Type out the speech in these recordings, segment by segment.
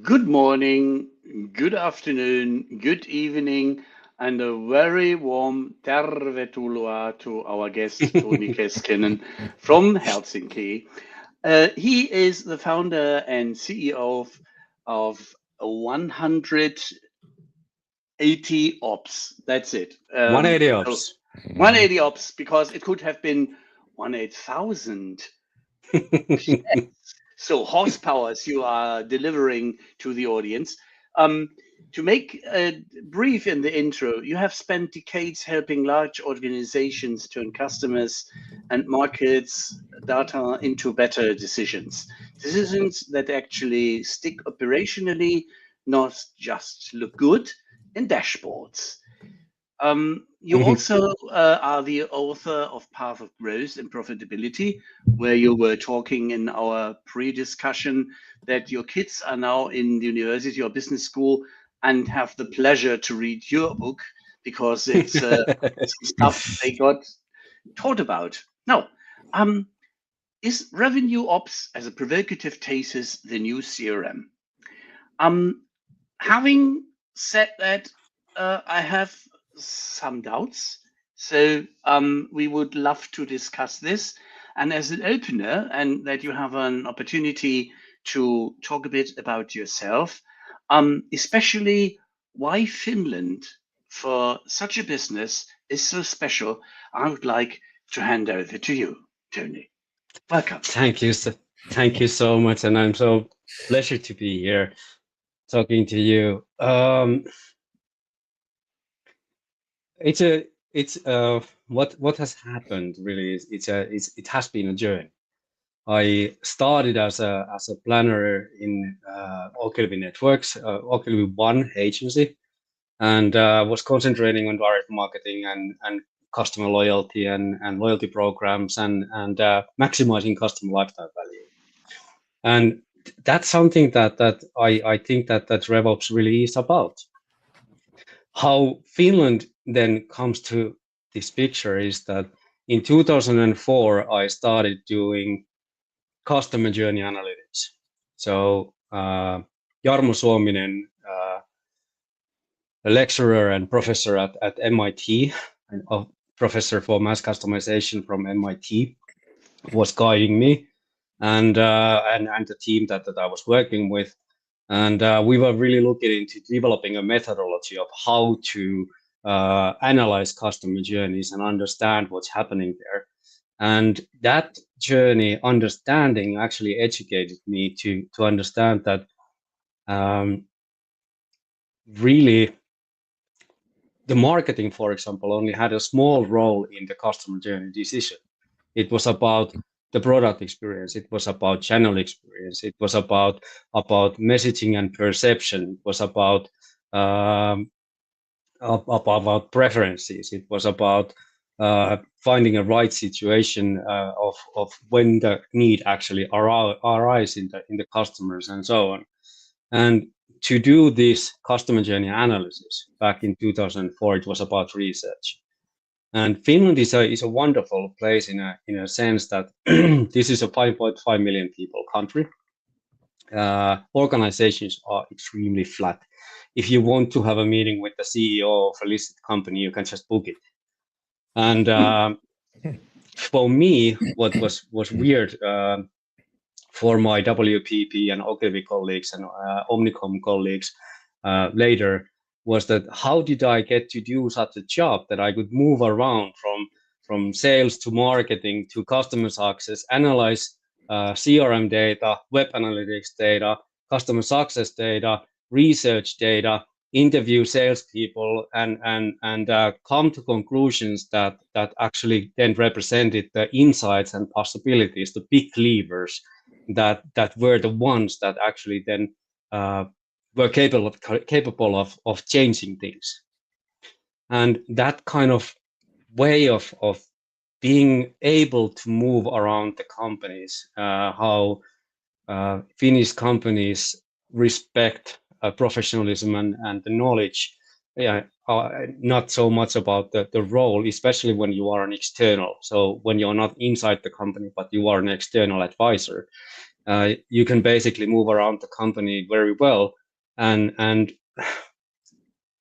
Good morning, good afternoon, good evening, and a very warm tervetuloa to our guest, Toni Keskinen from Helsinki. He is the founder and CEO of 180 Ops. That's it. 180 Ops. 180 Ops, because it could have been 180,000. So horsepowers you are delivering to the audience. To make brief in the intro, you have spent decades helping large organizations turn customers and markets data into better decisions. Decisions that actually stick operationally, not just look good in dashboards. You also are the author of Path of Growth and Profitability, where you were talking in our pre-discussion that your kids are now in the university or business school and have the pleasure to read your book because it's some stuff they got taught about. Now, is revenue ops as a provocative thesis the new CRM? Having said that, I have some doubts. So we would love to discuss this. And as an opener, and that you have an opportunity to talk a bit about yourself, especially why Finland for such a business is so special, I would like to hand over to you, Toni. Welcome. Thank you so much, and I'm so pleasure to be here talking to you. What has happened really is it has been a journey. I started as a planner in Ogilvy Networks, Ogilvy One agency, and was concentrating on direct marketing and customer loyalty and loyalty programs and maximizing customer lifetime value. And that's something that I think that RevOps really is about. How Finland then comes to this picture is that in 2004 I started doing customer journey analytics. So Jarmo Suominen, a lecturer and professor at MIT, and a professor for mass customization from MIT, was guiding me and the team that I was working with. And we were really looking into developing a methodology of how to analyze customer journeys and understand what's happening there. And that journey understanding actually educated me to understand that really the marketing, for example, only had a small role in the customer journey decision. It was about the product experience. It was about channel experience. It was about messaging and perception. It was about preferences. It was about finding a right situation of when the need actually arises in the customers and so on. And to do this customer journey analysis back in 2004, it was about research. And Finland is a wonderful place in a sense that this is a 5.5 million people country. Organizations are extremely flat. If you want to have a meeting with the CEO of a listed company, you can just book it. And for me, what was weird for my WPP and Ogilvy colleagues and Omnicom colleagues later was that how did I get to do such a job that I could move around from sales to marketing to customer success, analyze CRM data, web analytics data, customer success data, research data, interview salespeople, and come to conclusions that actually then represented the insights and possibilities, the big levers that were the ones that actually then were capable of changing things. And that kind of way of being able to move around the companies, how Finnish companies respect professionalism and the knowledge, not so much about the role, especially when you are an external. So when you're not inside the company, but you are an external advisor, you can basically move around the company very well. And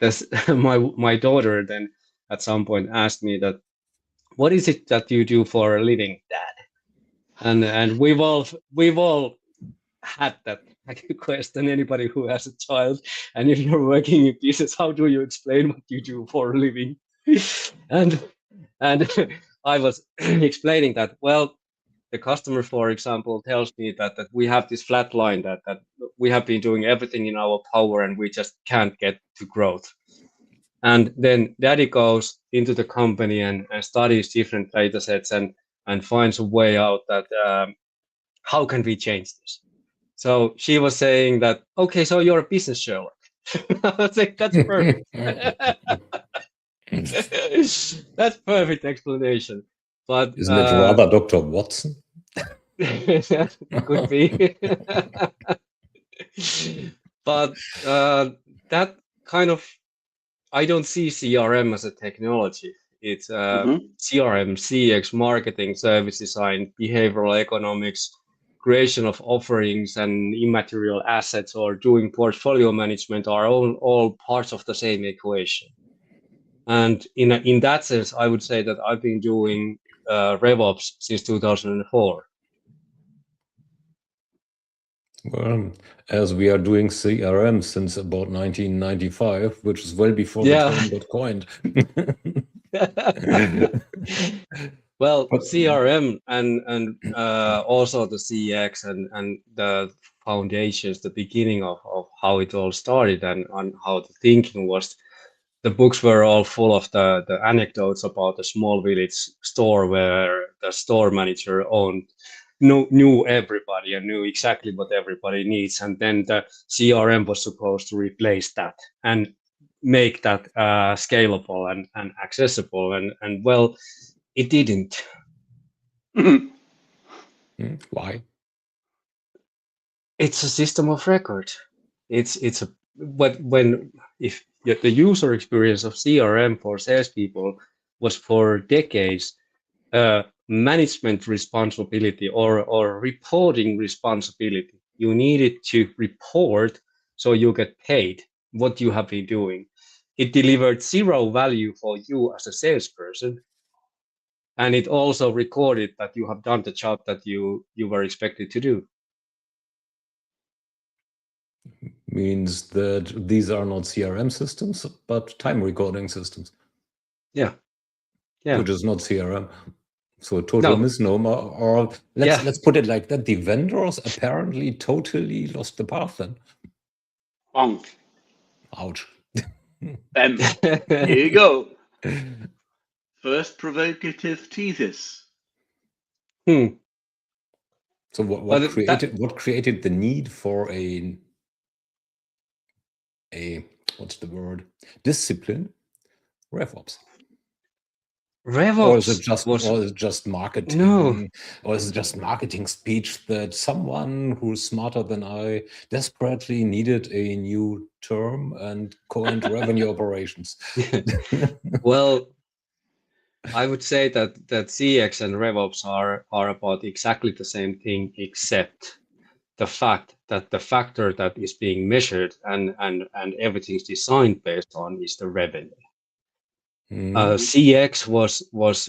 this, my daughter then at some point asked me that, what is it that you do for a living, Dad? And we've all had that question, anybody who has a child. And if you're working in business, how do you explain what you do for a living? and I was explaining that, well, the customer, for example, tells me that we have this flat line, that we have been doing everything in our power and we just can't get to growth. And then Daddy goes into the company and studies different data sets and finds a way out that how can we change this? So she was saying that, okay, so you're a business Sherlock. I was like, that's perfect. That's perfect explanation. But isn't it rather Dr. Watson? Could be. But that kind of, I don't see CRM as a technology. It's CRM, CX, marketing, service design, behavioral economics, creation of offerings and immaterial assets, or doing portfolio management are all parts of the same equation. And in that sense, I would say that I've been doing RevOps since 2004. Well, as we are doing CRM since about 1995, which is well before the term got coined. Well, CRM and also the CX and the foundations, the beginning of how it all started and on how the thinking was. The books were all full of the anecdotes about the small village store where the store manager knew everybody and knew exactly what everybody needs, and then the CRM was supposed to replace that and make that scalable and accessible, and well, it didn't. Why? It's a system of record. If the user experience of CRM for salespeople was for decades management responsibility or reporting responsibility. You needed to report so you get paid what you have been doing. It delivered zero value for you as a salesperson, and it also recorded that you have done the job that you were expected to do. Means that these are not CRM systems, but time recording systems. Yeah. Which is not CRM. So a total misnomer, or let's put it like that. The vendors apparently totally lost the path then. Ouch. Here you go. First provocative thesis. So what created the need for a what's the word? Discipline? RevOps. RevOps, or is it just marketing? No. Or is it just marketing speech that someone who's smarter than I desperately needed a new term and coined revenue operations? Well, I would say that CX and RevOps are about exactly the same thing, except the fact that the factor that is being measured and everything's designed based on is the revenue. CX was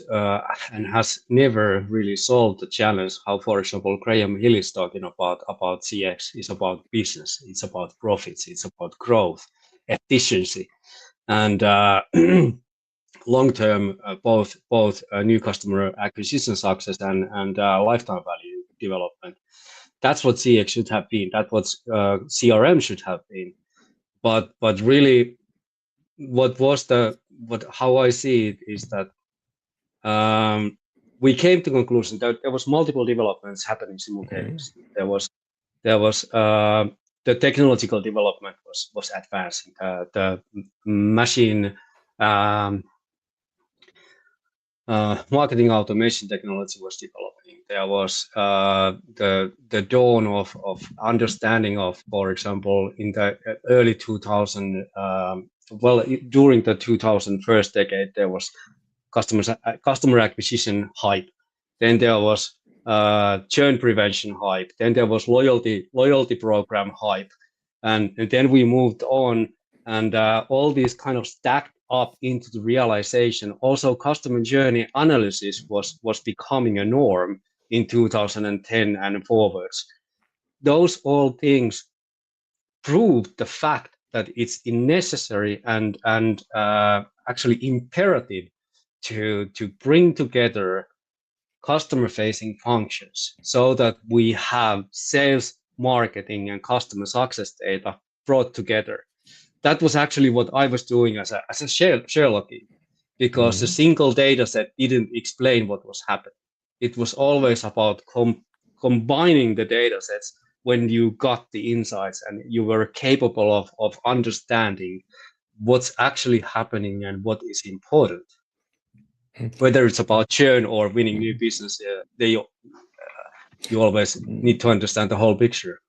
and has never really solved the challenge. How, for example, Graham Hill is talking about CX is about business, it's about profits, it's about growth, efficiency, and long-term both new customer acquisition success and lifetime value development. That's what CX should have been. That's what CRM should have been. But really, how I see it is that we came to the conclusion that there was multiple developments happening simultaneously. There was the technological development was advancing. The machine marketing automation technology was developing. There was the dawn of understanding of, for example, in the early 2000. During the 2000 first decade, there was customer acquisition hype. Then there was churn prevention hype. Then there was loyalty program hype, and then we moved on, and all these kind of stacked up into the realization. Also, customer journey analysis was becoming a norm in 2010 and forwards. Those all things proved the fact that it's necessary and actually imperative to bring together customer-facing functions so that we have sales, marketing, and customer success data brought together. That was actually what I was doing as a Sherlocking, because a single data set didn't explain what was happening. It was always about combining the data sets when you got the insights and you were capable of understanding what's actually happening and what is important. Whether it's about churn or winning new business, you always need to understand the whole picture.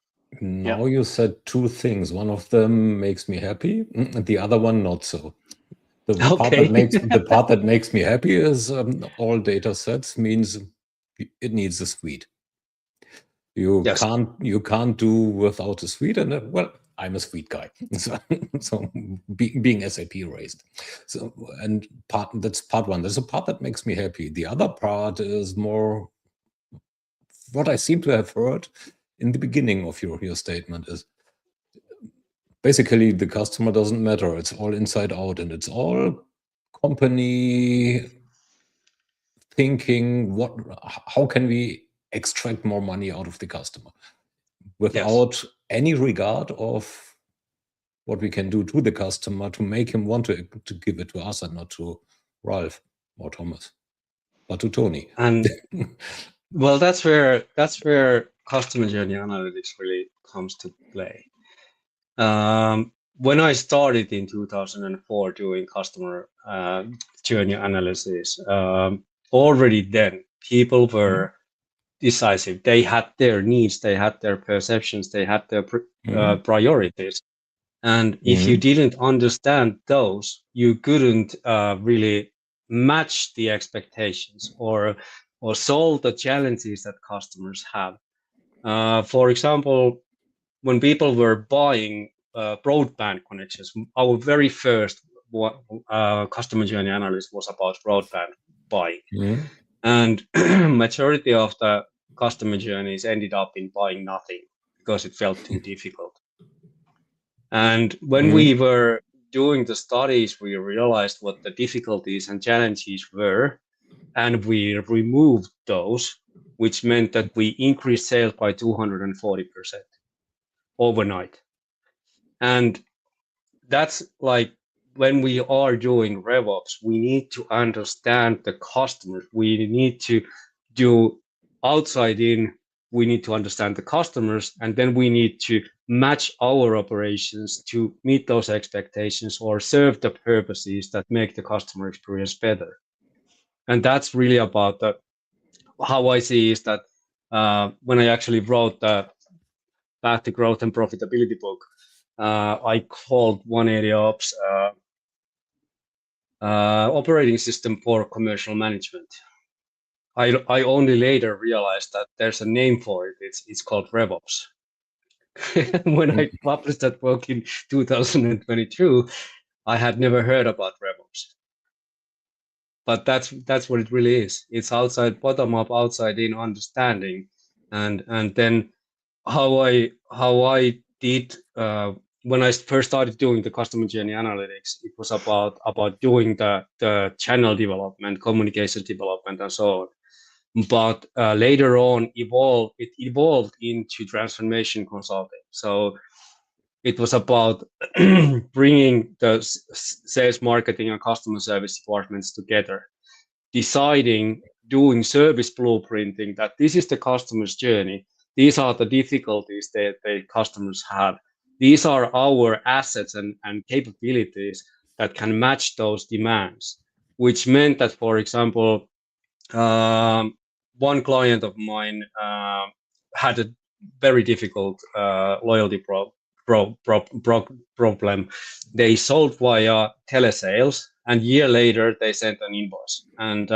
Now you said two things. One of them makes me happy, and the other one not so. The part that makes me happy is all data sets means it needs a suite. You can't do without a suite, and well, I'm a suite guy, so being SAP raised. So that's part one. There's a part that makes me happy. The other part is more what I seem to have heard in the beginning of your statement is basically the customer doesn't matter. It's all inside out, and it's all company thinking how can we extract more money out of the customer without any regard of what we can do to the customer to make him want to give it to us and not to Ralph or Thomas, but to Toni. And well, that's where customer journey analytics really comes to play. When I started in 2004 doing customer journey analysis, already then people were decisive. They had their needs, they had their perceptions, they had their priorities. And if you didn't understand those, you couldn't really match the expectations or solve the challenges that customers have. For example, when people were buying broadband connections, our very first customer journey analysis was about broadband buying. And majority of the customer journeys ended up in buying nothing because it felt too difficult. And when we were doing the studies, we realized what the difficulties and challenges were, and we removed those, which meant that we increased sales by 240% overnight. And that's like when we are doing RevOps, we need to understand the customers. We need to do outside in, we need to understand the customers, and then we need to match our operations to meet those expectations or serve the purposes that make the customer experience better. And that's really about how I see is that when I actually wrote the Path to Growth and Profitability book, I called one area ops operating system for commercial management. I only later realized that there's a name for it. It's called RevOps. When I published that book in 2022, I had never heard about RevOps. But that's what it really is. It's outside bottom up, outside in understanding, and then how I did when I first started doing the customer journey analytics. It was about doing the channel development, communication development, and so on. But later on, it evolved into transformation consulting. So it was about bringing the sales, marketing, and customer service departments together, deciding, doing service blueprinting, that this is the customer's journey. These are the difficulties that the customers have. These are our assets and capabilities that can match those demands, which meant that, for example, one client of mine had a very difficult loyalty problem. They sold via telesales, and a year later they sent an invoice. And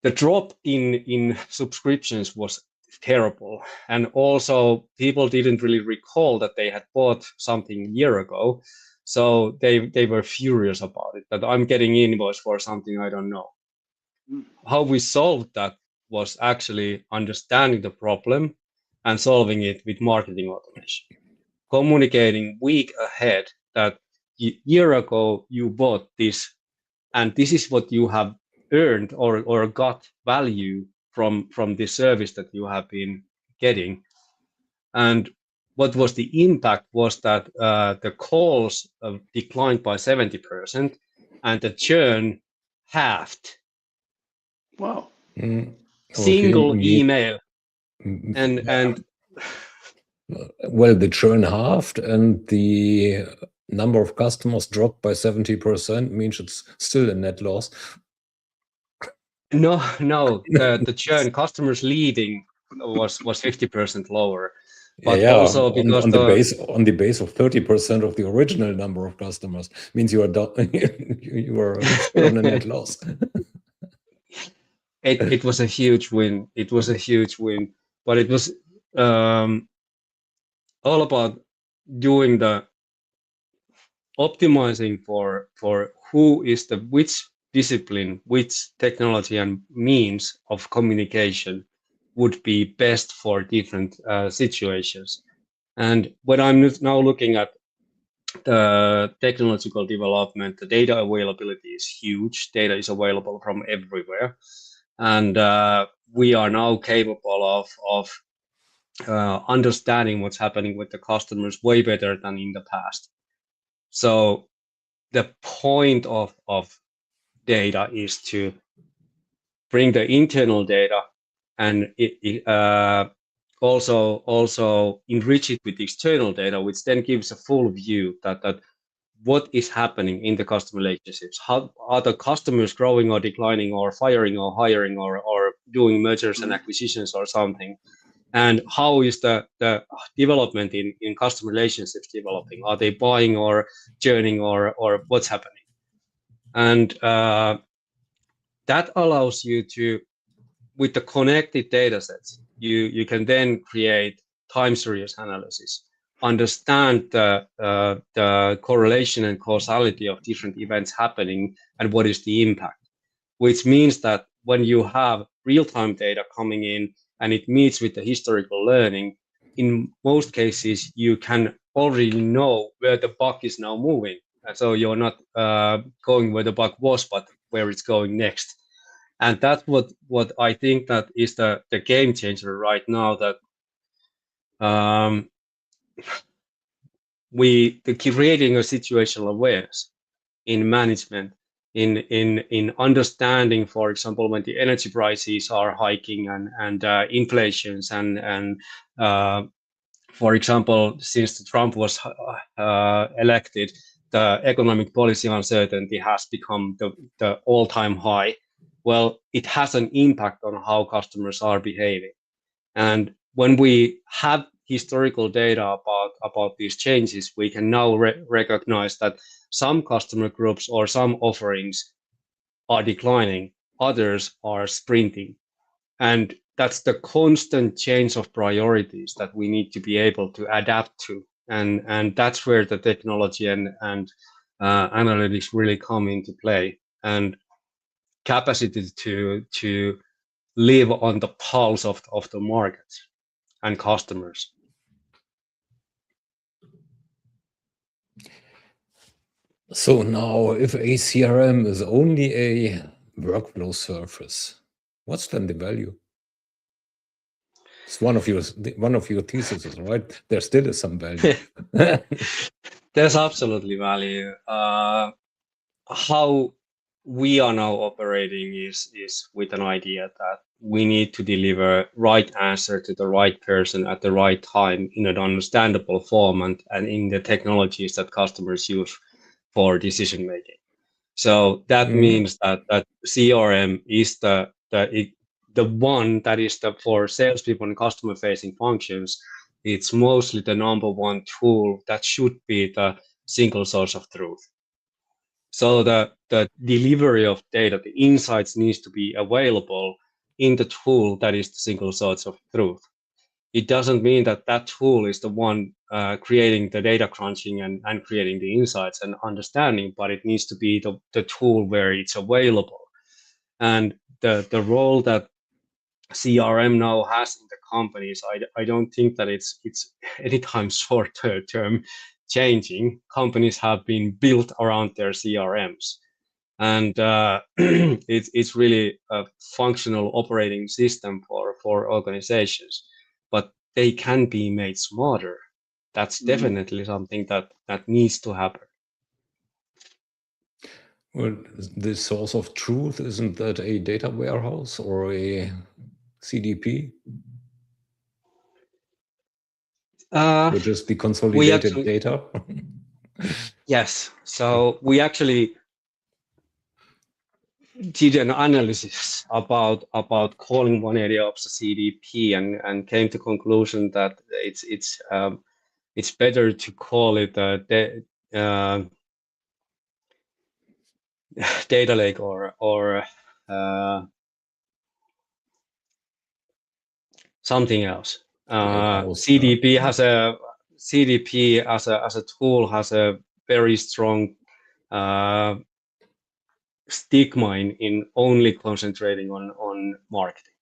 the drop in subscriptions was terrible, and also people didn't really recall that they had bought something a year ago, so they were furious about it, that I'm getting invoice for something I don't know. How we solved that was actually understanding the problem and solving it with marketing automation, communicating week ahead that year ago you bought this, and this is what you have earned or got value from the service that you have been getting. And what was the impact was that the calls declined by 70% and the churn halved. Wow. Single email. And well, the churn halved and the number of customers dropped by 70% means it's still a net loss. No, the churn, customers leaving was 50% lower. But also because on the base of 30% of the original number of customers means you are on a net loss. It was a huge win. It was a huge win, but it was all about doing the optimizing for who is which discipline, which technology and means of communication would be best for different situations. And when I'm now looking at the technological development, the data availability is huge. Data is available from everywhere. And we are now capable of understanding what's happening with the customers way better than in the past. So the point of data is to bring the internal data and also enrich it with external data, which then gives a full view that what is happening in the customer relationships. How are the customers growing or declining or firing or hiring or doing mergers and acquisitions or something? And how is the development in customer relationships developing? Are they buying or churning or what's happening? And that allows you to, with the connected data sets, you can then create time series analysis, understand the correlation and causality of different events happening and what is the impact, which means that when you have real-time data coming in and it meets with the historical learning, in most cases, you can already know where the buck is now moving. So you're not going where the buck was, but where it's going next. And that's what I think that is the game changer right now, that creating a situational awareness in management, in understanding, for example, when the energy prices are hiking and inflations and for example, since Trump was elected, the economic policy uncertainty has become the all-time high. Well, it has an impact on how customers are behaving. And when we have historical data about these changes, we can now recognize that some customer groups or some offerings are declining, others are sprinting. And that's the constant change of priorities that we need to be able to adapt to. And that's where the technology and analytics really come into play. And capacity to live on the pulse of the market and customers. So now, if a CRM is only a workflow surface, what's then the value? It's one of your theses, right? There still is some value. There's absolutely value. How we are now operating is with an idea that we need to deliver right answer to the right person at the right time in an understandable form and in the technologies that customers use for decision making. So that means that CRM is the one that is for salespeople and customer facing functions. It's mostly the number one tool that should be the single source of truth. So the delivery of data, the insights needs to be available in the tool that is the single source of truth. It doesn't mean that that tool is the one creating the data crunching and creating the insights and understanding, but it needs to be the tool where it's available. And the role that CRM now has in the companies, I don't think that it's anytime short term changing. Companies have been built around their CRMs, and it's really a functional operating system for organizations, but they can be made smarter. That's definitely something that needs to happen. Well, the source of truth, isn't that a data warehouse or a CDP? Which is the consolidated data? Yes. So we actually did an analysis about calling one area of the CDP and came to conclusion that it's better to call it a data lake or something else. CDP has a CDP as a tool has a very strong stigma in only concentrating on marketing.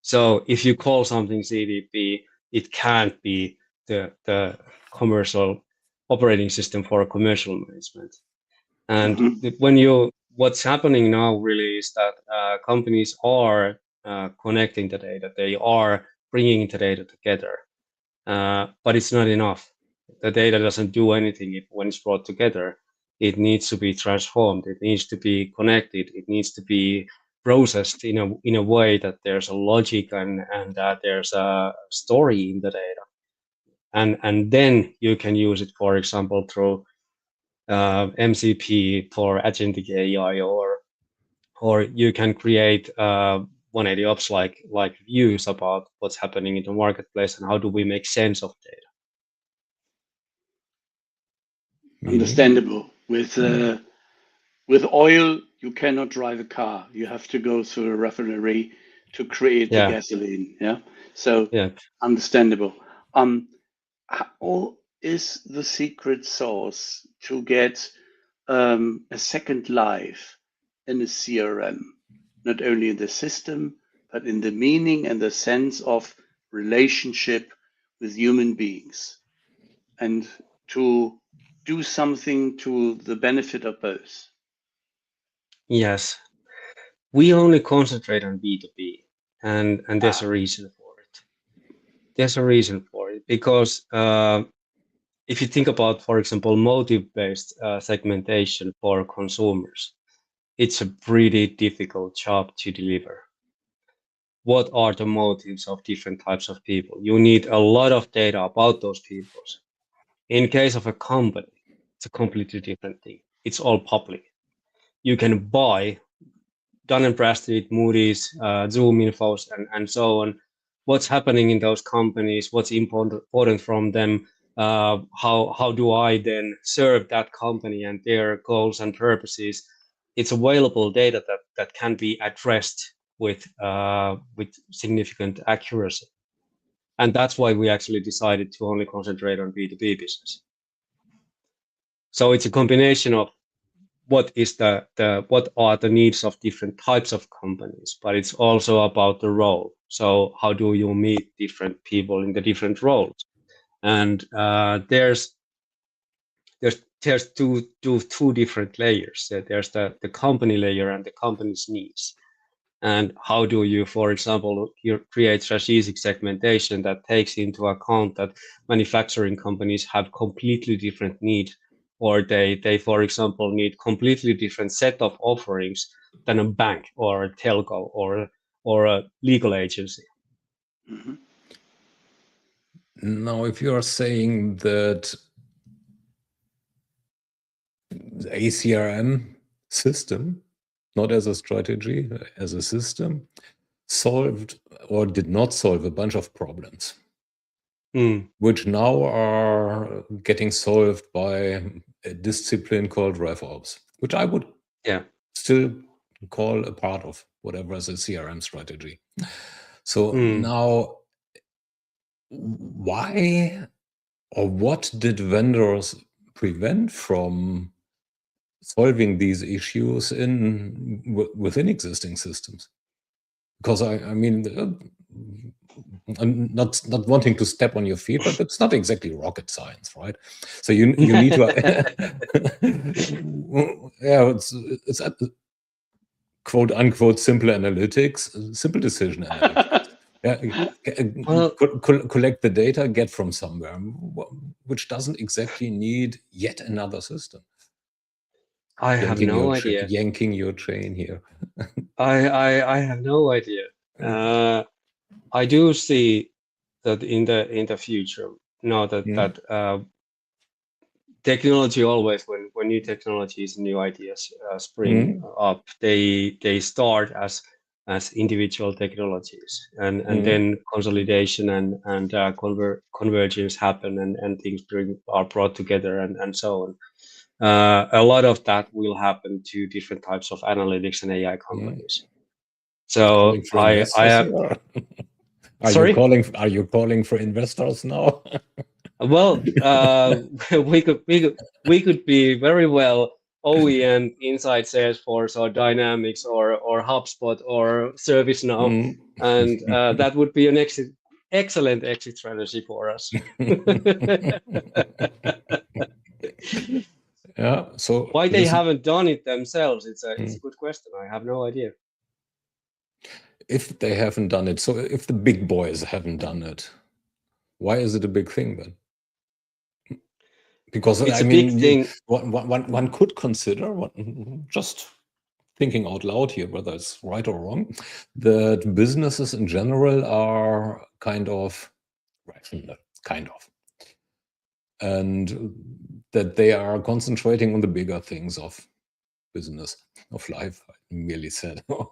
So if you call something CDP, it can't be the commercial operating system for commercial management. And what's happening now really is that companies are connecting the data, they are bringing the data together, but it's not enough. The data doesn't do anything when it's brought together. It needs to be transformed. It needs to be connected. It needs to be processed in a way that there's a logic and that there's a story in the data, and then you can use it, for example, through MCP for agentic AI, or you can create 180 ops like views about what's happening in the marketplace and how do we make sense of data. Understandable. With oil, you cannot drive a car. You have to go through a refinery to create the gasoline. Yeah. So understandable. How is the secret sauce to get a second life in a CRM, not only in the system, but in the meaning and the sense of relationship with human beings, and to do something to the benefit of both? Yes, we only concentrate on B2B, and there's a reason for it. There's a reason for it because if you think about, for example, motive-based segmentation for consumers, it's a pretty difficult job to deliver. What are the motives of different types of people? You need a lot of data about those people. In case of a company, it's a completely different thing. It's all public. You can buy Dun & Bradstreet, Moody's, Zoom infos, and so on. What's happening in those companies? What's important from them? How do I then serve that company and their goals and purposes? It's available data that can be addressed with significant accuracy, and that's why we actually decided to only concentrate on B2B business. So it's a combination of what are the needs of different types of companies, but it's also about the role. So how do you meet different people in the different roles? And there's two different layers. There's the company layer and the company's needs. And how do you, for example, create strategic segmentation that takes into account that manufacturing companies have completely different needs, or they for example need completely different set of offerings than a bank or a telco or a legal agency. Mm-hmm. Now, if you are saying that a CRM system, not as a strategy, as a system, solved or did not solve a bunch of problems, which now are getting solved by a discipline called RevOps, which I would Yeah. still call a part of whatever is a CRM strategy. So now, why or what did vendors prevent from solving these issues within existing systems? Because I mean, I'm not wanting to step on your feet, but it's not exactly rocket science, right? So you need to, yeah, it's quote unquote simple analytics, simple decision analytics. Yeah, collect the data, get from somewhere, which doesn't exactly need yet another system. I have no idea. Yanking your chain here. I have no idea. I do see that in the future, now that technology always, when new technologies, new ideas spring up, they start as individual technologies, and then consolidation and convergence happen, and things are brought together, and so on. A lot of that will happen to different types of analytics and AI companies. So I have. Are you calling for investors now? Well, we could be very well OEM inside Salesforce or Dynamics or HubSpot or ServiceNow, and that would be an excellent exit strategy for us. Yeah. So why they haven't done it themselves? It's a good question. I have no idea. If they haven't done it, so if the big boys haven't done it, why is it a big thing then? Because it's a big thing. One could consider, just thinking out loud here, whether it's right or wrong, that businesses in general are kind of rational, and that they are concentrating on the bigger things of business, of life. I merely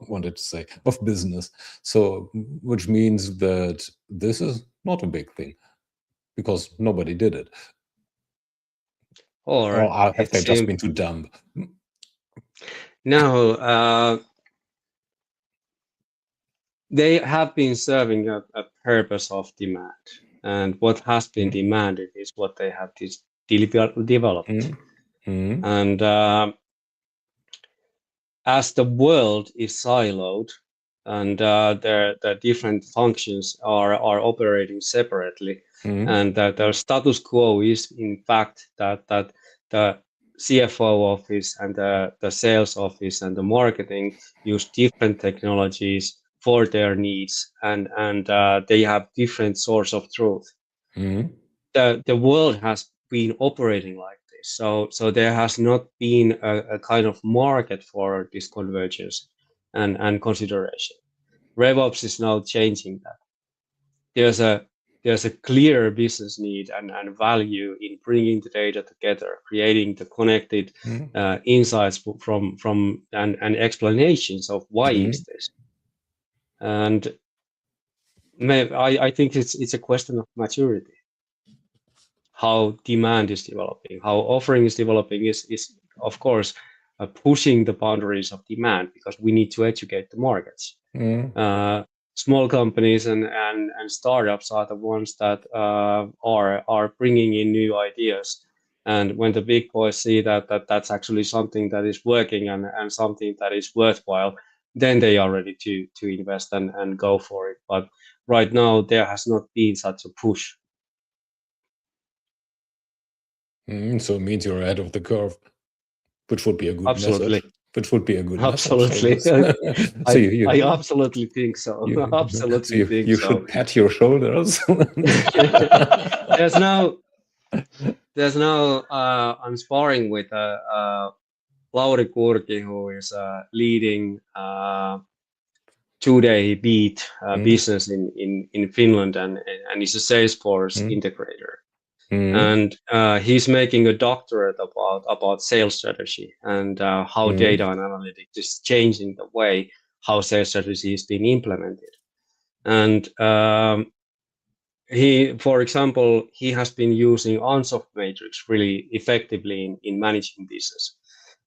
wanted to say of business. So, which means that this is not a big thing because nobody did it. Or have they just been too dumb? No, they have been serving a purpose of demand, and what has been demanded is what they have developed. And as the world is siloed and the different functions are operating separately, and that the status quo is in fact that the CFO office and the sales office and the marketing use different technologies for their needs, and they have different source of truth. The world has been operating like this, so there has not been a kind of market for this convergence and consideration. RevOps is now changing that. There's a clear business need and value in bringing the data together, creating the connected insights from and explanations of why is this. And I think it's a question of maturity. How demand is developing, how offering is developing is of course pushing the boundaries of demand, because we need to educate the markets. Small companies and startups are the ones that are bringing in new ideas, and when the big boys see that's actually something that is working and something that is worthwhile, then they are ready to invest and go for it. But right now there has not been such a push. So it means you're ahead of the curve, which would be a good message. Which would be a good absolutely. message. I absolutely think so. You should pat your shoulders. There's now I'm sparring with Lauri Kurki, who is leading 2-day beat business in Finland, and he's a Salesforce integrator. And he's making a doctorate about sales strategy and how data and analytics is changing the way how sales strategy is being implemented. And for example, he has been using Ansoff matrix really effectively in managing business.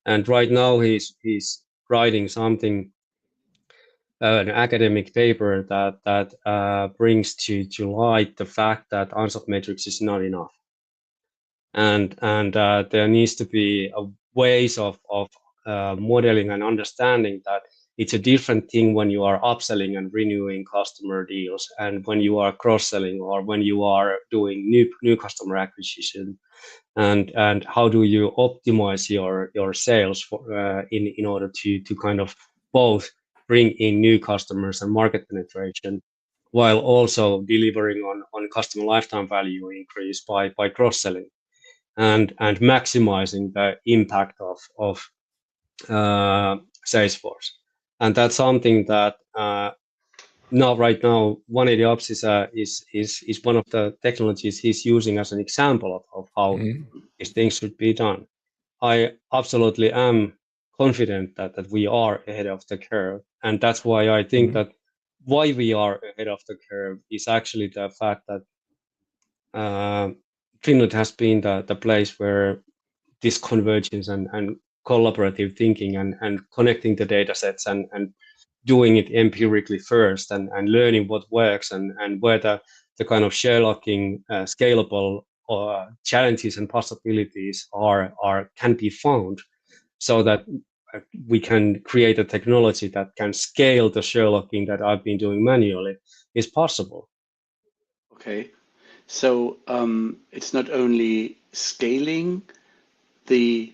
And right now he's writing something, an academic paper that brings to light the fact that unsolved metrics is not enough, and there needs to be ways of modeling and understanding that it's a different thing when you are upselling and renewing customer deals, and when you are cross-selling, or when you are doing new customer acquisition, and how do you optimize your sales for in order to kind of both bring in new customers and market penetration, while also delivering on customer lifetime value increase by cross-selling, and maximizing the impact of Salesforce. And that's something that right now 180ops is one of the technologies he's using as an example of how these things should be done. I absolutely am confident that we are ahead of the curve, and that's why I think that why we are ahead of the curve is actually the fact that Finland has been the place where this convergence and collaborative thinking and connecting the data sets and doing it empirically first, and learning what works, and where the kind of Sherlocking scalable challenges and possibilities can be found, so that we can create a technology that can scale the Sherlocking that I've been doing manually is possible. Okay, so it's not only scaling the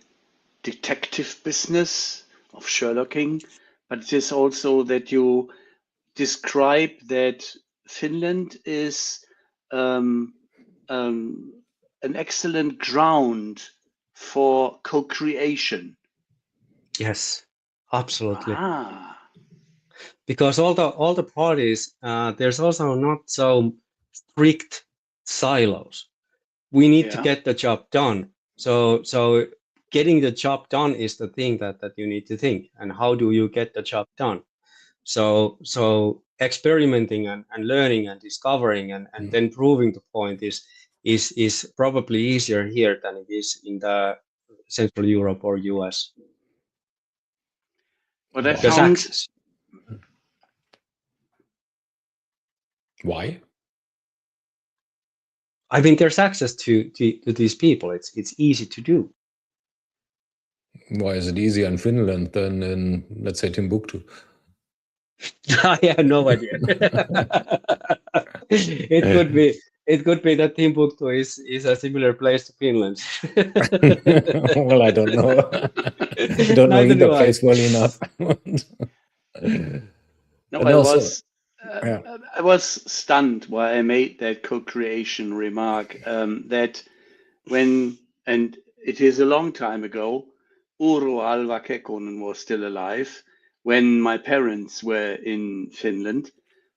detective business of Sherlocking, but it is also that you describe that Finland is an excellent ground for co-creation. Yes, absolutely. Ah. Because all the parties, there's also not so strict silos. We need to get the job done. So getting the job done is the thing that you need to think. And how do you get the job done? So experimenting and learning and discovering and then proving the point is probably easier here than it is in the Central Europe or US. Well, that sounds... Why? I think there's access to these people. It's easy to do. Why is it easier in Finland than in, let's say, Timbuktu? I have no idea. It could be that Timbuktu is a similar place to Finland. Well, I don't know. I don't know either place well enough. No, I was stunned why I made that co-creation remark, that when, and it is a long time ago, Urho Alva Kekkonen was still alive when my parents were in Finland.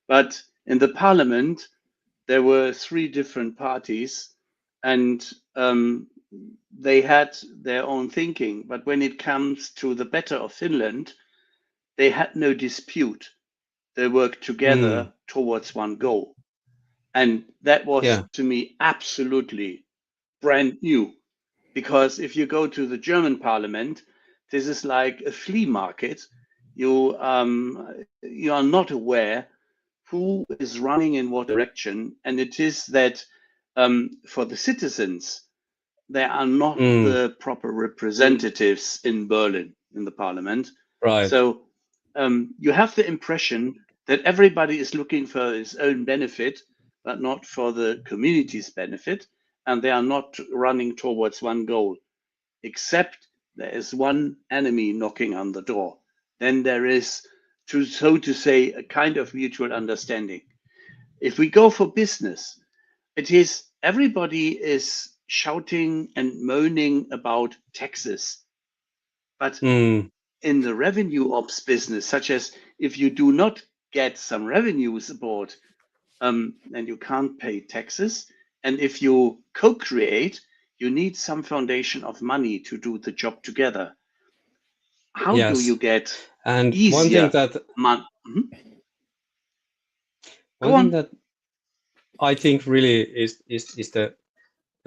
But in the parliament, there were 3 different parties, and they had their own thinking. But when it comes to the better of Finland, they had no dispute. They worked together towards one goal. And that was, to me, absolutely brand new. Because if you go to the German parliament, this is like a flea market. You are not aware who is running in what direction. And it is that for the citizens, they are not the proper representatives in Berlin, in the parliament. Right. So you have the impression that everybody is looking for his own benefit, but not for the community's benefit. And they are not running towards one goal, except there is one enemy knocking on the door. Then there is, so to say, a kind of mutual understanding. If we go for business, it is everybody is shouting and moaning about taxes. But in the revenue ops business, such as if you do not get some revenue support, then you can't pay taxes. And if you co-create, you need some foundation of money to do the job together. How do you get easier one thing that that I think really is the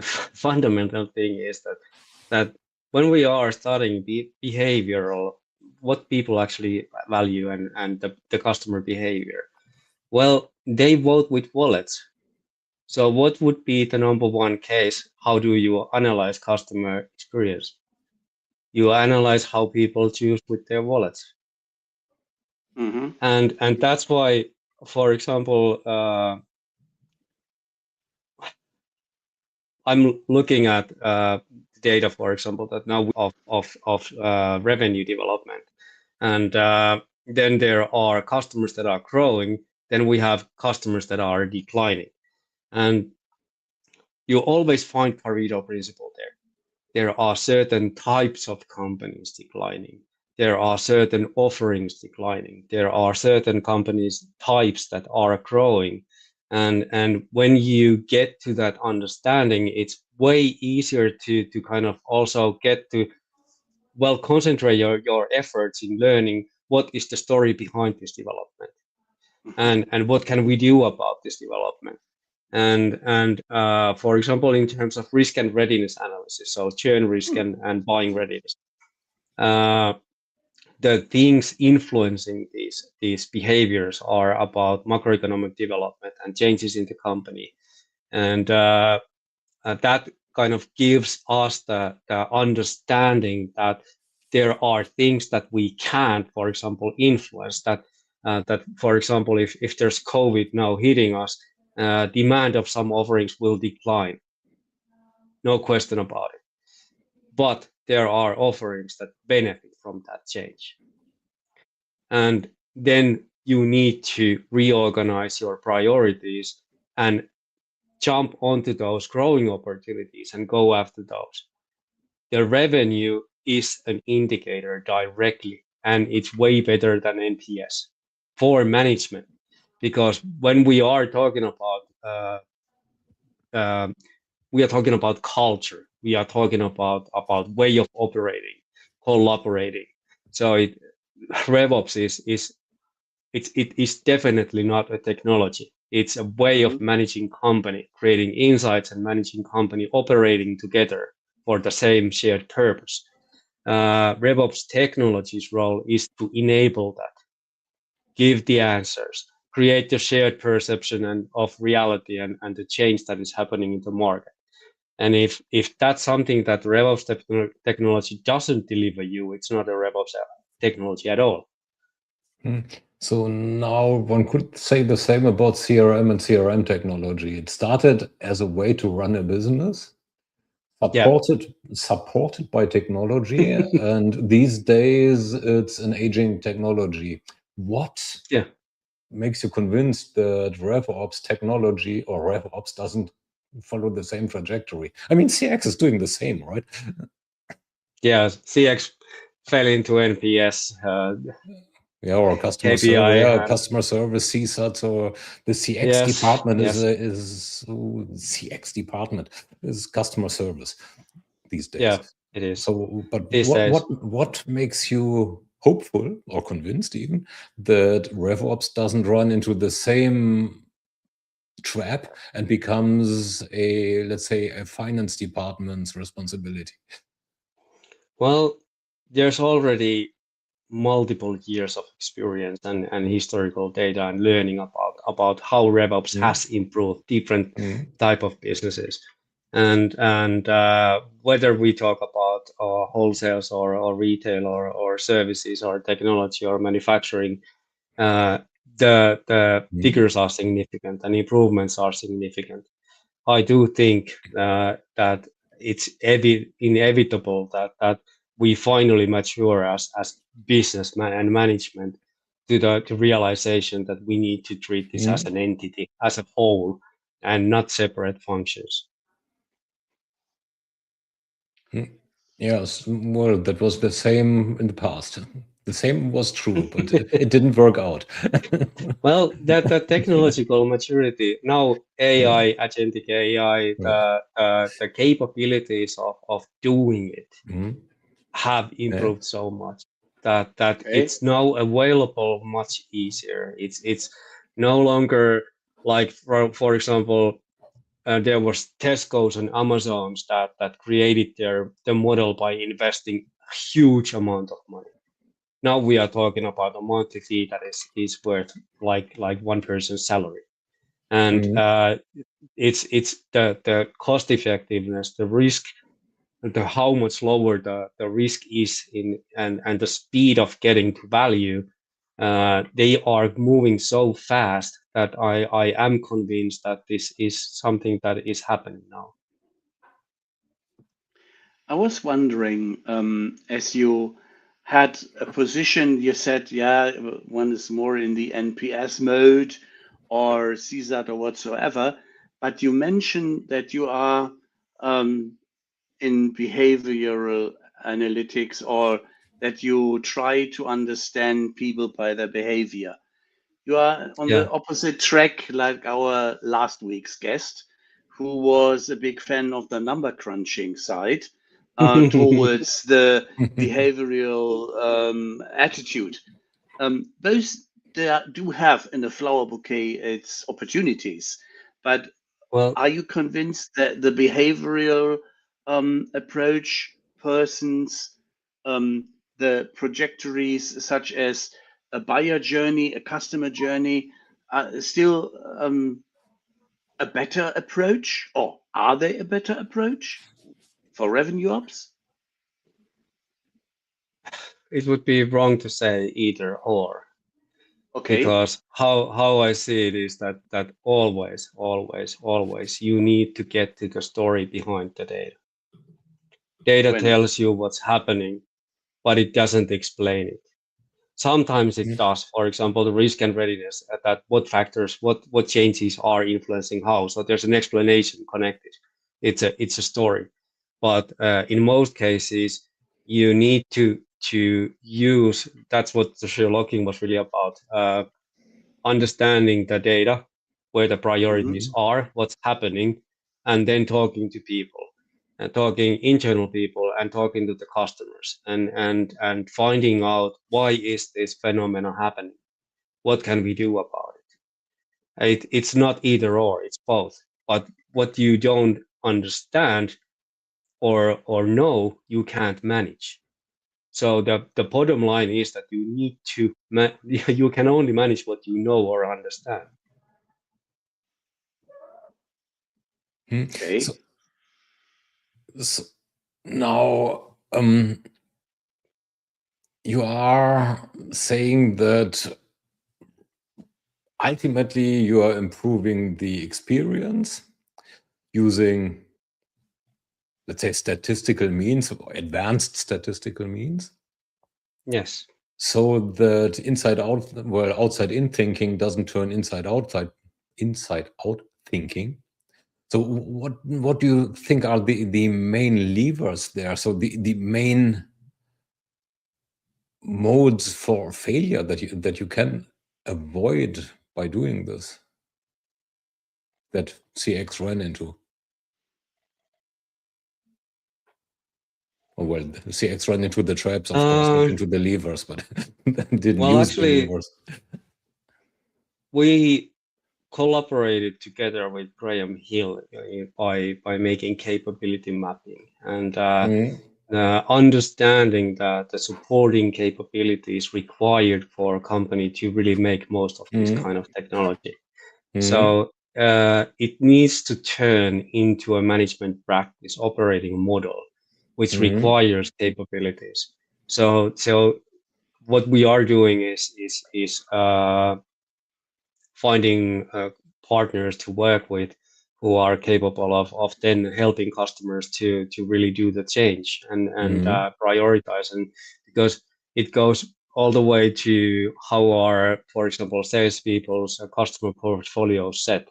fundamental thing is that when we are studying behavioral, what people actually value and the customer behavior, well, they vote with wallets. So what would be the number one case? How do you analyze customer experience? You analyze how people choose with their wallets. Mm-hmm. And that's why, for example, I'm looking at data, for example, that now of revenue development, and then there are customers that are growing. Then we have customers that are declining, and you always find Pareto principle there. There are certain types of companies declining. There are certain offerings declining. There are certain companies types that are growing. And when you get to that understanding, it's way easier to kind of also get to, well, concentrate your efforts in learning what is the story behind this development, and what can we do about this development. And for example, in terms of risk and readiness analysis, so churn risk and buying readiness, the things influencing these behaviors are about macroeconomic development and changes in the company, and that kind of gives us the understanding that there are things that we can't, for example, influence. That for example, if there's COVID now hitting us, demand of some offerings will decline, no question about it. But there are offerings that benefit from that change. And then you need to reorganize your priorities and jump onto those growing opportunities and go after those. The revenue is an indicator directly, and it's way better than NPS for management, because when we are talking about culture, we are talking about way of operating, collaborating. So RevOps is definitely not a technology. It's a way of managing company, creating insights and managing company operating together for the same shared purpose. RevOps technology's role is to enable that, give the answers, create the shared perception of reality and the change that is happening in the market. And if that's something that RevOps technology doesn't deliver you, it's not a RevOps technology at all. So now one could say the same about CRM and CRM technology. It started as a way to run a business, supported by technology, and these days it's an aging technology. What makes you convinced that RevOps technology or RevOps doesn't follow the same trajectory? I mean, CX is doing the same, right? Yeah, CX fell into NPS. Or customer KPI, customer service, CSAT, or the CX department is CX department is customer service these days. Yeah, it is. So, but what makes you hopeful or convinced even that RevOps doesn't run into the same trap and becomes let's say, a finance department's responsibility? Well, there's already multiple years of experience and historical data and learning about how RevOps has improved different type of businesses, and whether we talk about wholesales or retail or services or technology or manufacturing, the figures are significant and improvements are significant. I do think that it's inevitable that we finally mature as businessman and management to the realization that we need to treat this as an entity, as a whole, and not separate functions. Yes, well, that was the same in the past. The same was true, but it didn't work out. Well, that technological maturity, now AI, agentic AI, the capabilities of doing it have improved so much that it's now available much easier. It's no longer like, for example, there was Tesco's and Amazon's that created the model by investing a huge amount of money. Now we are talking about a monthly fee that is worth like one person's salary, and it's the cost effectiveness, the risk, how much lower the risk is and the speed of getting to value. They are moving so fast that I am convinced that this is something that is happening now. I was wondering, as you had a position, you said, yeah, one is more in the NPS mode or CSAT or whatsoever, but you mentioned that you are in behavioral analytics, or that you try to understand people by their behavior. You are on the opposite track, like our last week's guest, who was a big fan of the number crunching side towards the behavioral attitude. Both do have in the flower bouquet its opportunities, but are you convinced that the behavioral approach, persons, the trajectories such as a buyer journey, a customer journey, are still a better approach, or are they a better approach for revenue ops? It would be wrong to say either or. Okay. Because how I see it is that always you need to get to the story behind the data. Data tells you what's happening, but it doesn't explain it. Sometimes it does. For example, the risk and readiness, that what factors, what changes are influencing how. So there's an explanation connected. It's a story. But in most cases, you need to use, that's what the Sherlocking was really about, understanding the data, where the priorities are, what's happening, and then talking to people, and talking internal people, and talking to the customers, and finding out why is this phenomenon happening, what can we do about it. It's not either or, it's both. But what you don't understand or know, you can't manage. So the bottom line is that you need to you can only manage what you know or understand. Okay. So now you are saying that ultimately you are improving the experience using, let's say, statistical means or advanced statistical means. Yes. So that outside-in thinking doesn't turn inside-out thinking. So what do you think are the main levers there? So the main modes for failure that you can avoid by doing this, that CX ran into? Oh, well, CX ran into the traps, of course, not into the levers, but didn't use the levers. We collaborated together with Graham Hill by making capability mapping and understanding that the supporting capabilities required for a company to really make most of this kind of technology. So it needs to turn into a management practice operating model, which requires capabilities. So what we are doing is finding partners to work with who are capable of then helping customers to really do the change and prioritize, and because it goes all the way to how are, for example, salespeople's customer portfolio set.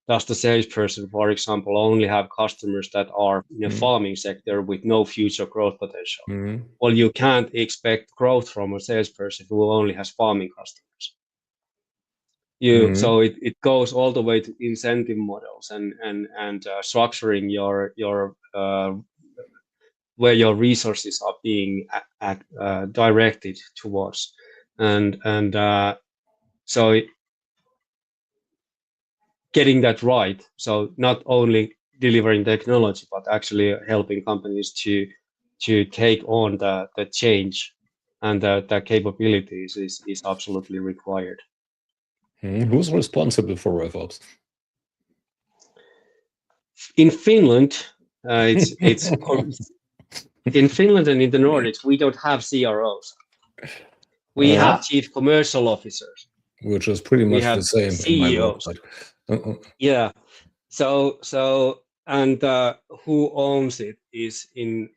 Does the salesperson, for example, only have customers that are in a farming sector with no future growth potential? Well, you can't expect growth from a salesperson who only has farming customers. So it goes all the way to incentive models and structuring your where your resources are being directed towards, and so getting that right. So not only delivering technology, but actually helping companies to take on the change, and the capabilities is absolutely required. Who's responsible for RevOps? In Finland, it's in Finland and in the Nordics, we don't have CROs. We have chief commercial officers, which is pretty much the same CEOs. In my work, yeah. So and who owns it is in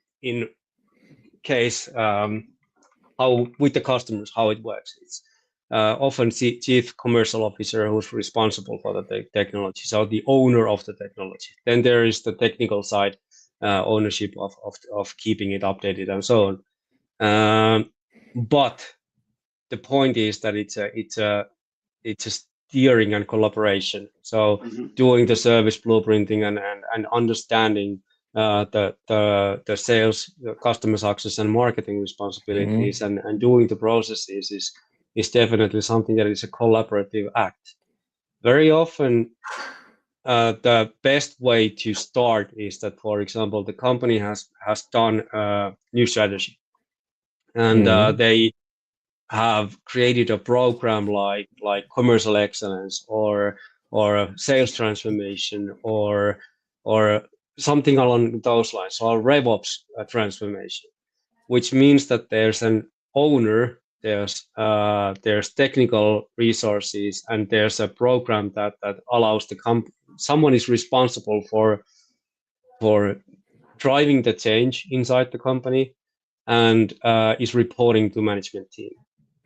case how with the customers, how it works. It's often chief commercial officer who's responsible for the technology, so the owner of the technology. Then there is the technical side, ownership of keeping it updated and so on. But the point is that it's a steering and collaboration. So doing the service blueprinting and understanding the sales, the customer success and marketing responsibilities, and doing the processes is definitely something that is a collaborative act. Very often, the best way to start is that, for example, the company has done a new strategy, and they have created a program like commercial excellence or sales transformation or something along those lines, or RevOps transformation, which means that there's an owner, there's technical resources, and there's a program that allows someone is responsible for driving the change inside the company, and is reporting to management team.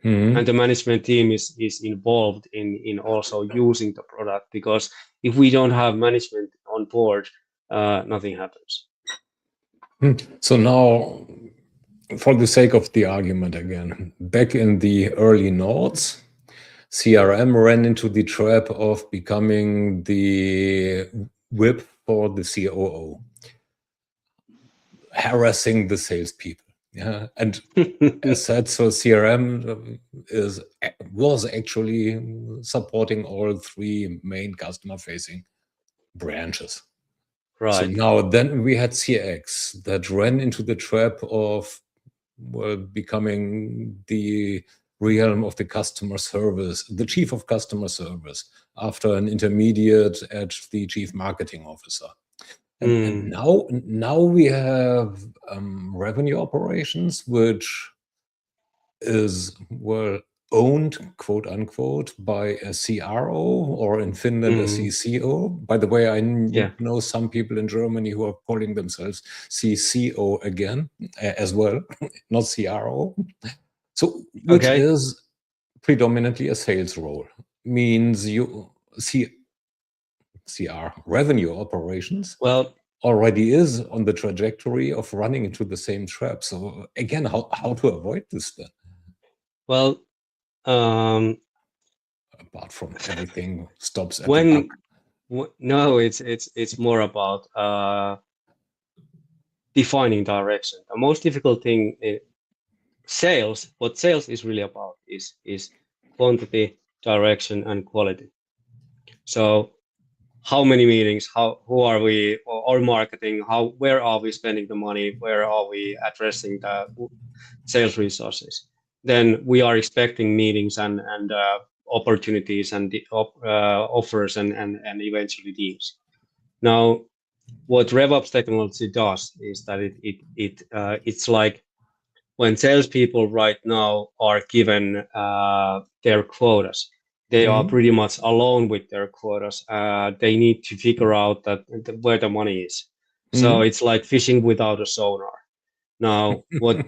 And the management team is involved in also using the product, because if we don't have management on board, nothing happens. So now, for the sake of the argument again, back in the early nodes, CRM ran into the trap of becoming the whip for the COO, harassing the salespeople. Yeah, and as said, so CRM was actually supporting all three main customer-facing branches. Right. So now then we had CX that ran into the trap of becoming the realm of the customer service, the chief of customer service, after an intermediate at the chief marketing officer. And now we have revenue operations, which is owned, quote unquote, by a CRO, or in Finland a CCO. By the way, I know some people in Germany who are calling themselves CCO again as well, not CRO. So which is predominantly a sales role, means you see CR, revenue operations, already is on the trajectory of running into the same trap. So again, how to avoid this then? Well, apart from everything stops at no, it's more about defining direction. The most difficult thing in sales, what sales is really about is quantity, direction, and quality. So how many meetings, who are we, or marketing, where are we spending the money, where are we addressing the sales resources? Then we are expecting meetings and opportunities and offers and eventually deals. Now, what RevOps technology does is that it's like when salespeople right now are given their quotas, they are pretty much alone with their quotas. They need to figure out where the money is. So it's like fishing without a sonar. Now, what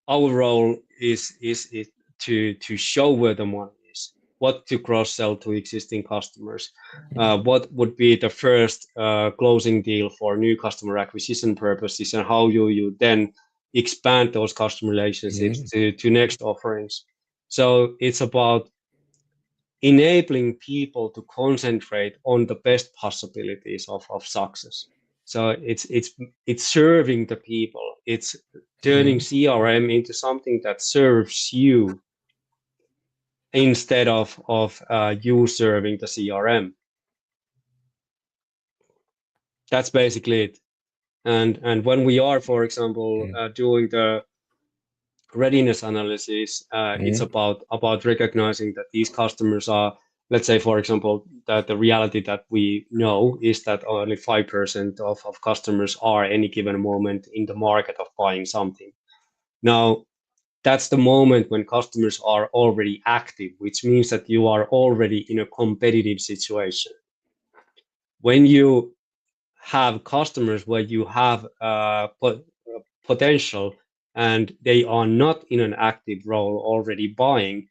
our role is to show where the money is, what to cross-sell to existing customers, what would be the first closing deal for new customer acquisition purposes, and how you then expand those customer relationships to next offerings. So it's about enabling people to concentrate on the best possibilities of success. So it's serving the people. It's turning CRM into something that serves you. instead of you serving the CRM. That's basically it. And when we are, for example, doing the readiness analysis, it's about recognizing that these customers are, let's say, for example, that the reality that we know is that only 5% of customers are any given moment in the market of buying something. Now, that's the moment when customers are already active, which means that you are already in a competitive situation. When you have customers where you have potential and they are not in an active role already buying,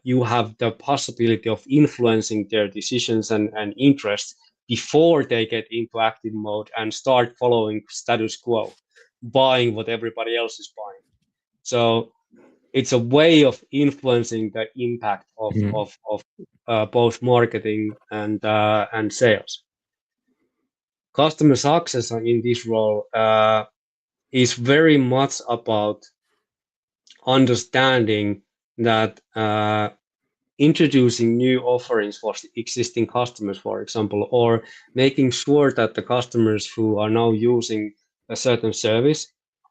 you have the possibility of influencing their decisions and interests before they get into active mode and start following status quo, buying what everybody else is buying. So it's a way of influencing the impact of both marketing and sales. Customer success in this role is very much about understanding that introducing new offerings for existing customers, for example, or making sure that the customers who are now using a certain service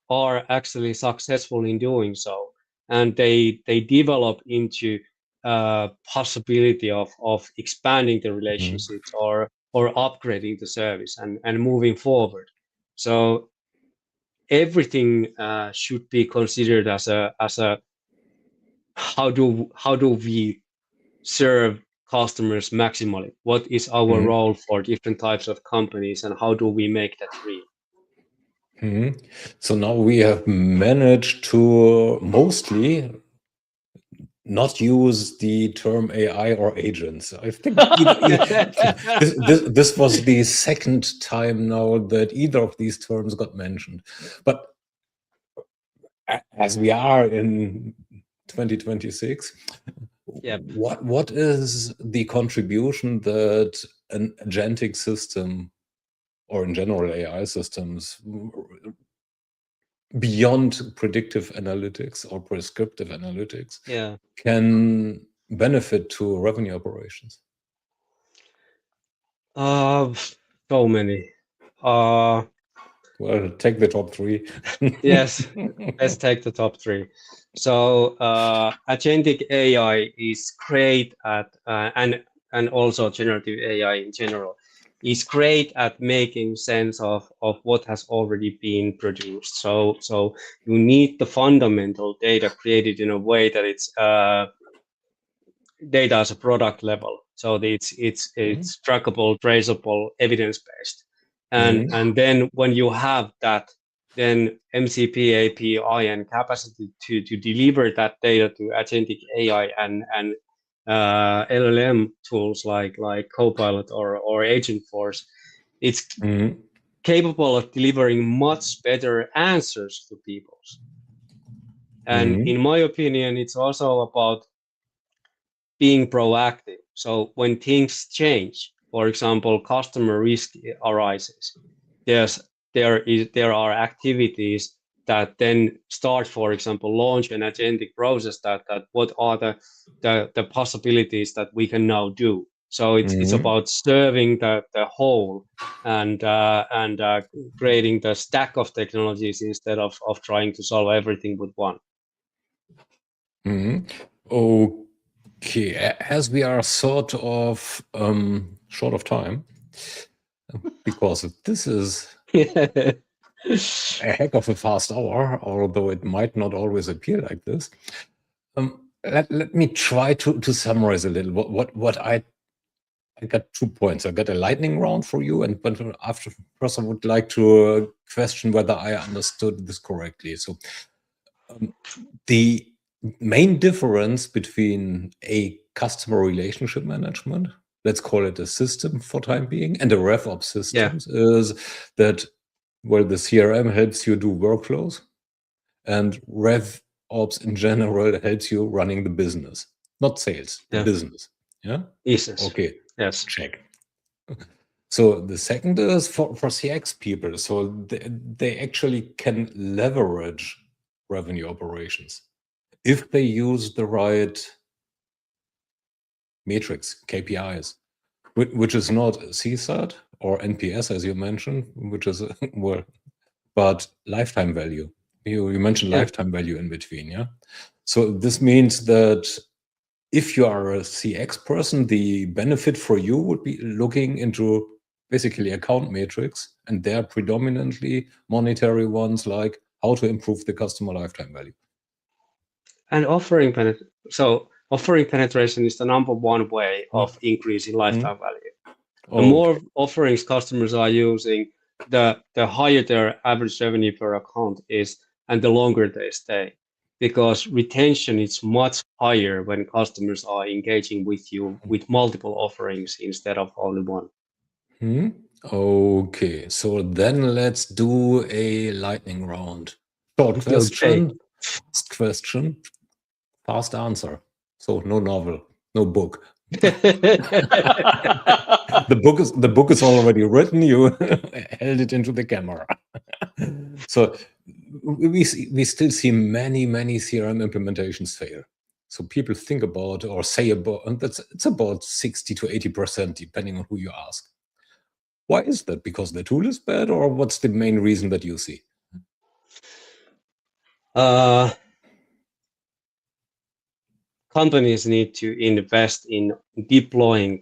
are actually successful in doing so, and they develop into possibility of expanding the relationships or upgrading the service and moving forward. So everything should be considered as a how do we serve customers maximally? What is our role for different types of companies, and how do we make that real? So now we have managed to mostly not use the term AI or agents. I think this was the second time now that either of these terms got mentioned. But as we are in 2026, what is the contribution that an agentic system, or in general AI systems, beyond predictive analytics or prescriptive analytics, can benefit to revenue operations? So many. Well, take the top three. Yes, let's take the top three. So agentic AI is great at, and also generative AI in general, is great at making sense of what has already been produced. So you need the fundamental data created in a way that it's data as a product level. So it's trackable, traceable, evidence-based. And then when you have that, then MCP, API, and capacity to deliver that data to agentic AI and LLM tools like Copilot or Agentforce, it's capable of delivering much better answers to people. And in my opinion, it's also about being proactive. So when things change, for example, customer risk arises, there are activities that then start, for example, launch an agentic process that what are the possibilities that we can now do. So it's about serving the whole and creating the stack of technologies instead of trying to solve everything with one. Okay, as we are sort of short of time, because this is a heck of a fast hour, although it might not always appear like this. Let me try to summarize a little. What I got 2 points. I got a lightning round for you, but after first I would like to question whether I understood this correctly. So the main difference between a customer relationship management, let's call it a system for time being, and a RevOps system is that, well, the CRM helps you do workflows, and RevOps in general helps you running the business, not sales, the business. Yeah. Yes. Okay. Yes. Check. So the second is for CX people. So they actually can leverage revenue operations if they use the right metrics, KPIs, which is not CSAT or NPS, as you mentioned, which is, well, but lifetime value. You mentioned lifetime value in between, yeah? So this means that if you are a CX person, the benefit for you would be looking into basically account metrics, and they're predominantly monetary ones, like how to improve the customer lifetime value. And offering penetration is the number one way of increasing lifetime value. The more offerings customers are using, the higher their average revenue per account is, and the longer they stay. Because retention is much higher when customers are engaging with you with multiple offerings instead of only one. Okay, so then let's do a lightning round. Short question, fast question, fast answer. So no novel, no book. The book is already written. You held it into the camera. So we still see many CRM implementations fail. So people think about or say about, and it's about 60 to 80%, depending on who you ask. Why is that? Because the tool is bad, or what's the main reason that you see? Companies need to invest in deploying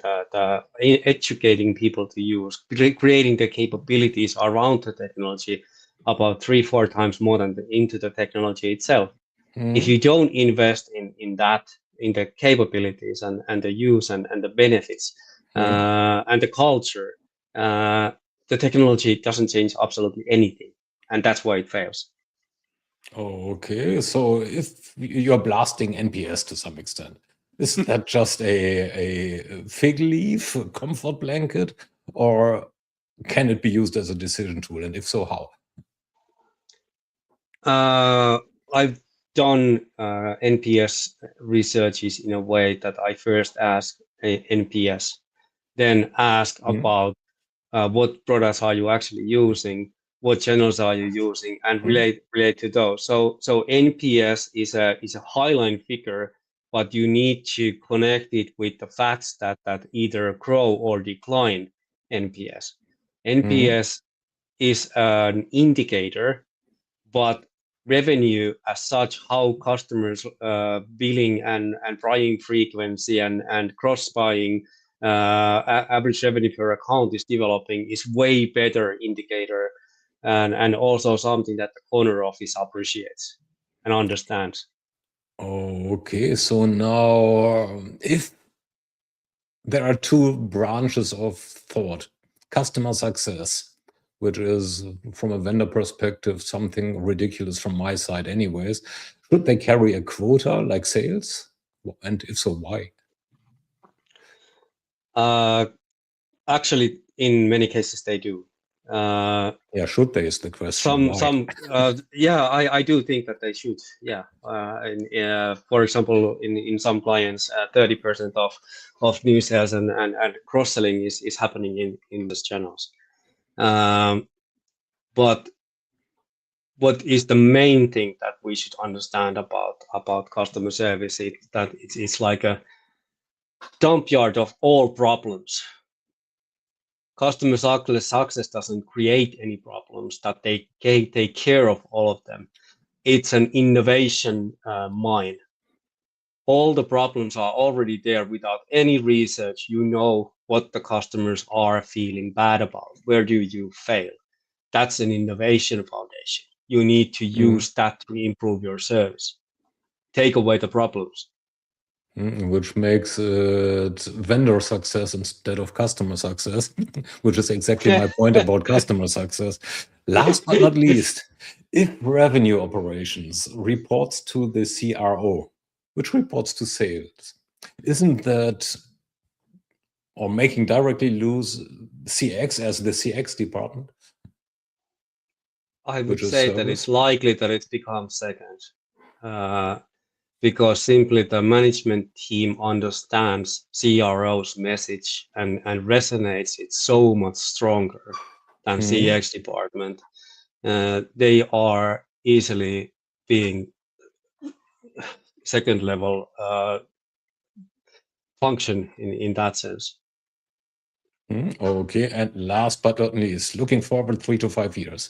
educating people to use, creating the capabilities around the technology about 3-4 times more than into the technology itself. If you don't invest in that, in the capabilities and the use and the benefits and the culture, the technology doesn't change absolutely anything, and that's why it fails. Okay, so if you're blasting NPS to some extent, is that just a fig leaf, a comfort blanket, or can it be used as a decision tool? And if so, how? I've done NPS researches in a way that I first ask NPS, then ask about what products are you actually using, what channels are you using, and relate to those. So NPS is a highline figure, but you need to connect it with the facts that either grow or decline NPS. NPS is an indicator, but revenue as such, how customers billing and buying frequency and cross buying average revenue per account is developing, is way better indicator, and also something that the corner office appreciates and understands. Okay, so now if there are two branches of thought, customer success, which is from a vendor perspective something ridiculous from my side anyways, should they carry a quota like sales? And if so, why? Actually, in many cases they do. Yeah, should they is the question. I do think that they should. For example, in some clients, 30% of new sales and cross-selling is happening in those channels. But what is the main thing that we should understand about customer service is that it's like a dump yard of all problems. Customer success doesn't create any problems, that they take care of all of them. It's an innovation mine. All the problems are already there without any research. You know what the customers are feeling bad about. Where do you fail? That's an innovation foundation. You need to use that to improve your service. Take away the problems. Which makes it vendor success instead of customer success, which is exactly my point about customer success. Last but not least, if revenue operations reports to the CRO, which reports to sales, isn't that, or making directly lose CX as the CX department? I would say that it's likely that it becomes second. Because simply the management team understands CRO's message and resonates it so much stronger than CX department. They are easily being second level function in that sense. Okay, and last but not least, looking forward 3 to 5 years.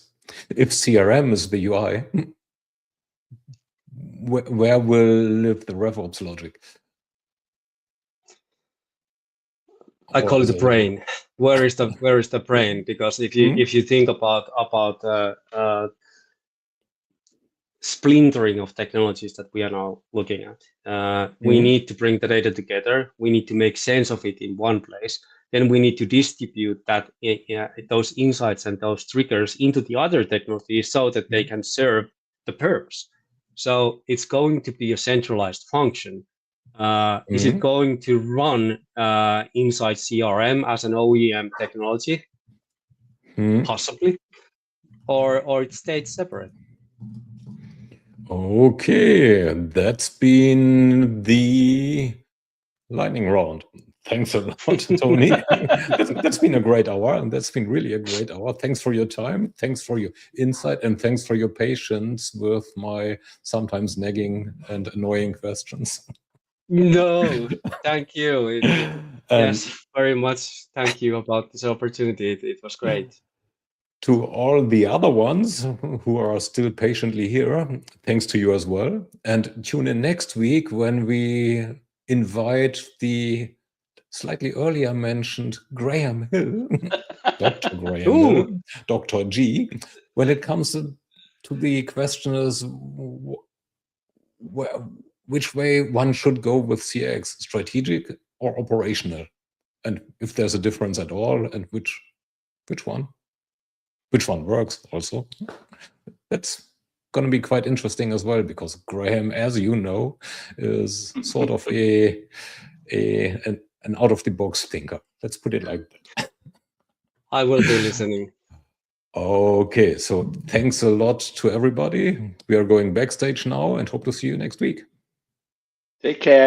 If CRM is the UI, where will live the RevOps logic? I call it the brain. Where is the brain? Because if you think about splintering of technologies that we are now looking at, we need to bring the data together. We need to make sense of it in one place. Then we need to distribute that those insights and those triggers into the other technologies so that they can serve the purpose. So it's going to be a centralized function. Is it going to run inside CRM as an OEM technology? Possibly. Or it stays separate. Okay, that's been the lightning round. Thanks a lot, Toni. That's been a great hour, and that's been really a great hour. Thanks for your time, thanks for your insight, and thanks for your patience with my sometimes nagging and annoying questions. No, thank you. Yes, very much. Thank you about this opportunity. It was great. To all the other ones who are still patiently here, thanks to you as well. And tune in next week when we invite the slightly earlier mentioned Graham Hill, Dr. Graham Hill, Dr. G, when it comes to the question is which way one should go with CX, strategic or operational, and if there's a difference at all, and which one works also. That's going to be quite interesting as well, because Graham, as you know, is sort of an out-of-the-box thinker. Let's put it like that. I will be listening. Okay, so thanks a lot to everybody. We are going backstage now and hope to see you next week. Take care.